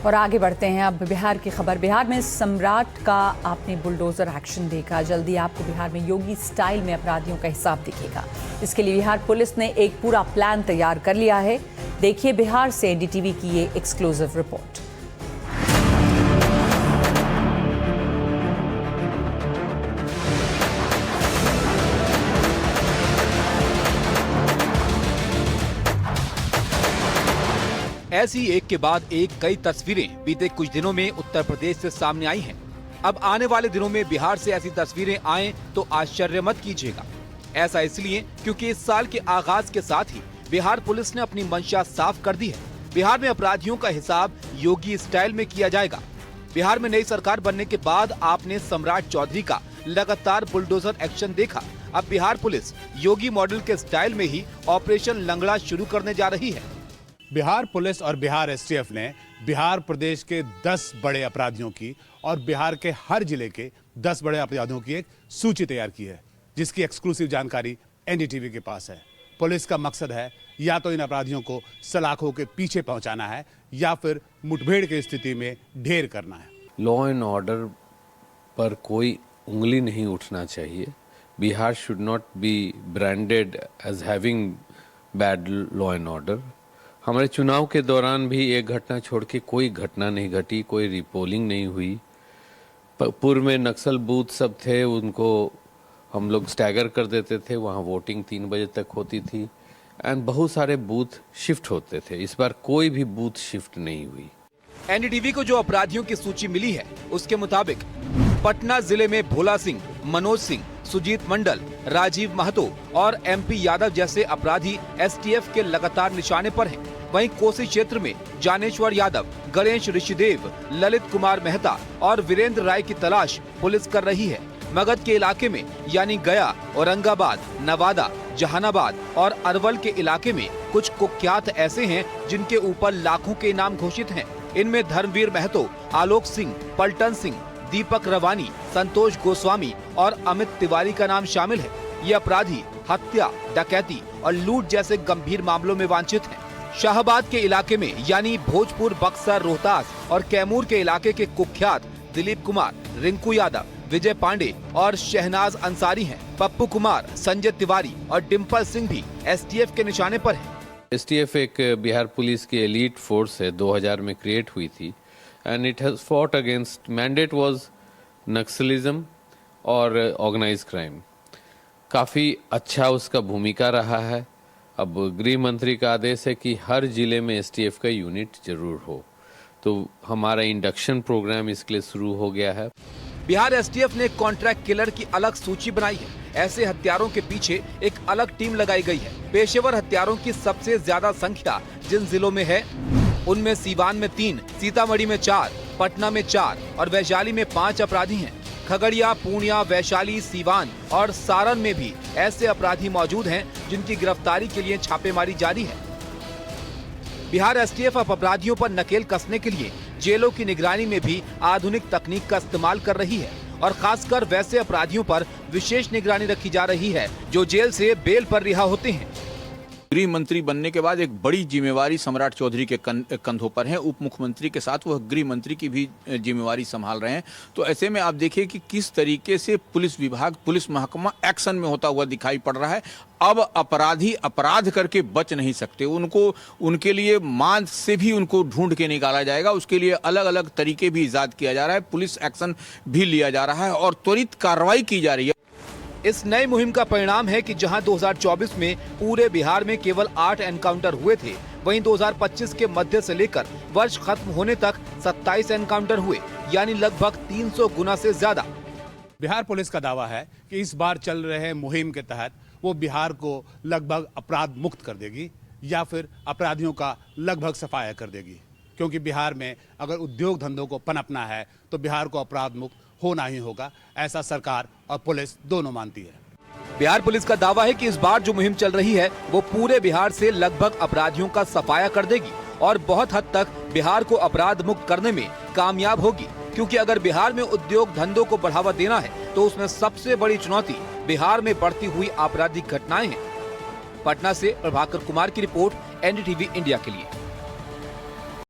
और आगे बढ़ते हैं अब बिहार की खबर। बिहार में सम्राट का आपने बुलडोजर एक्शन देखा। जल्दी आपको बिहार में योगी स्टाइल में अपराधियों का हिसाब दिखेगा। इसके लिए बिहार पुलिस ने एक पूरा प्लान तैयार कर लिया है। देखिए बिहार से एनडीटीवी की ये एक्सक्लूसिव रिपोर्ट। ऐसी एक के बाद एक कई तस्वीरें बीते कुछ दिनों में उत्तर प्रदेश से सामने आई हैं। अब आने वाले दिनों में बिहार से ऐसी तस्वीरें आएं तो आश्चर्य मत कीजिएगा। ऐसा इसलिए क्योंकि इस साल के आगाज के साथ ही बिहार पुलिस ने अपनी मंशा साफ कर दी है। बिहार में अपराधियों का हिसाब योगी स्टाइल में किया जाएगा। बिहार में नई सरकार बनने के बाद आपने सम्राट चौधरी का लगातार बुलडोजर एक्शन देखा। अब बिहार पुलिस योगी मॉडल के स्टाइल में ही ऑपरेशन लंगड़ा शुरू करने जा रही है। बिहार पुलिस और बिहार एसटीएफ ने बिहार प्रदेश के 10 बड़े अपराधियों की और बिहार के हर जिले के 10 बड़े अपराधियों की एक सूची तैयार की है, जिसकी एक्सक्लूसिव जानकारी एनडीटीवी के पास है। पुलिस का मकसद है या तो इन अपराधियों को सलाखों के पीछे पहुंचाना है या फिर मुठभेड़ की स्थिति में ढेर करना है। लॉ एंड ऑर्डर पर कोई उंगली नहीं उठना चाहिए। Bihar should not be branded as having bad law and order. हमारे चुनाव के दौरान भी एक घटना छोड़ के कोई घटना नहीं घटी, कोई रिपोलिंग नहीं हुई। पूर्व में नक्सल बूथ सब थे, उनको हम लोग स्टैगर कर देते थे, वहाँ वोटिंग 3 बजे तक होती थी एंड बहुत सारे बूथ शिफ्ट होते थे। इस बार कोई भी बूथ शिफ्ट नहीं हुई। एनडीटीवी को जो अपराधियों की सूची मिली है उसके मुताबिक पटना जिले में भोला सिंह, मनोज सिंह, सुजीत मंडल, राजीव महतो और एमपी यादव जैसे अपराधी एसटीएफ के लगातार निशाने पर हैं। वहीं कोसी क्षेत्र में जानेश्वर यादव, गणेश ऋषिदेव, ललित कुमार मेहता और वीरेंद्र राय की तलाश पुलिस कर रही है। मगध के इलाके में यानी गया, औरंगाबाद, नवादा, जहानाबाद और अरवल के इलाके में कुछ कुख्यात ऐसे हैं जिनके ऊपर लाखों के इनाम घोषित हैं। इनमें धर्मवीर महतो, आलोक सिंह, पलटन सिंह, दीपक रवानी, संतोष गोस्वामी और अमित तिवारी का नाम शामिल है। ये अपराधी हत्या, डकैती और लूट जैसे गंभीर मामलों में वांछित हैं। शाहबाद के इलाके में यानी भोजपुर, बक्सर, रोहतास और कैमूर के इलाके के कुख्यात दिलीप कुमार, रिंकू यादव, विजय पांडे और शहनाज अंसारी हैं। पप्पू कुमार, संजय तिवारी और डिम्पल सिंह भी एसटीएफ के निशाने पर हैं। एसटीएफ एक बिहार पुलिस की एलीट फोर्स है, 2000 में क्रिएट हुई थी and it has fought against mandate was Naxalism और ऑर्गेनाइज्ड क्राइम। काफ़ी अच्छा उसका भूमिका रहा है। अब गृह मंत्री का आदेश है कि हर जिले में एसटीएफ का यूनिट जरूर हो, तो हमारा इंडक्शन प्रोग्राम इसके लिए शुरू हो गया है। बिहार एसटीएफ ने कॉन्ट्रैक्ट किलर की अलग सूची बनाई है। ऐसे हत्यारों के पीछे एक अलग टीम लगाई गई है। पेशेवर हत्यारों की सबसे ज्यादा संख्या जिन जिलों में है उनमें सीवान में 3, सीतामढ़ी में 4, पटना में 4 और वैशाली में 5 अपराधी हैं। खगड़िया, पूर्णिया, वैशाली, सीवान और सारण में भी ऐसे अपराधी मौजूद हैं जिनकी गिरफ्तारी के लिए छापेमारी जारी है। बिहार एसटीएफ अब अपराधियों पर नकेल कसने के लिए जेलों की निगरानी में भी आधुनिक तकनीक का इस्तेमाल कर रही है और खासकर वैसे अपराधियों पर विशेष निगरानी रखी जा रही है जो जेल से बेल पर रिहा होते हैं। गृह मंत्री बनने के बाद एक बड़ी जिम्मेवारी सम्राट चौधरी के कंधों पर है। उप मुख्यमंत्री के साथ वह गृह मंत्री की भी जिम्मेवारी संभाल रहे हैं। तो ऐसे में आप देखिए कि किस तरीके से पुलिस विभाग, पुलिस महकमा एक्शन में होता हुआ दिखाई पड़ रहा है। अब अपराधी अपराध करके बच नहीं सकते, उनके लिए मांद से भी उनको ढूंढ के निकाला जाएगा। उसके लिए अलग अलग तरीके भी इजाद किया जा रहा है, पुलिस एक्शन भी लिया जा रहा है और त्वरित कार्रवाई की जा रही है। इस नई मुहिम का परिणाम है कि जहां 2024 में पूरे बिहार में केवल 8 एनकाउंटर हुए थे, वहीं 2025 के मध्य से लेकर वर्ष खत्म होने तक 27 एनकाउंटर हुए, यानी लगभग 300 गुना से ज्यादा। बिहार पुलिस का दावा है कि इस बार चल रहे मुहिम के तहत वो बिहार को लगभग अपराध मुक्त कर देगी या फिर अपराधियों का लगभग सफाया कर देगी, क्योंकि बिहार में अगर उद्योग धंधों को पनपना है तो बिहार को अपराध मुक्त होना ही होगा। ऐसा सरकार और पुलिस दोनों मानती है। बिहार पुलिस का दावा है कि इस बार जो मुहिम चल रही है वो पूरे बिहार से लगभग अपराधियों का सफाया कर देगी और बहुत हद तक बिहार को अपराध मुक्त करने में कामयाब होगी, क्योंकि अगर बिहार में उद्योग धंधों को बढ़ावा देना है तो उसमें सबसे बड़ी चुनौती बिहार में बढ़ती हुई आपराधिक घटनाएं हैं। पटना से प्रभाकर कुमार की रिपोर्ट, एनडीटीवी इंडिया के लिए।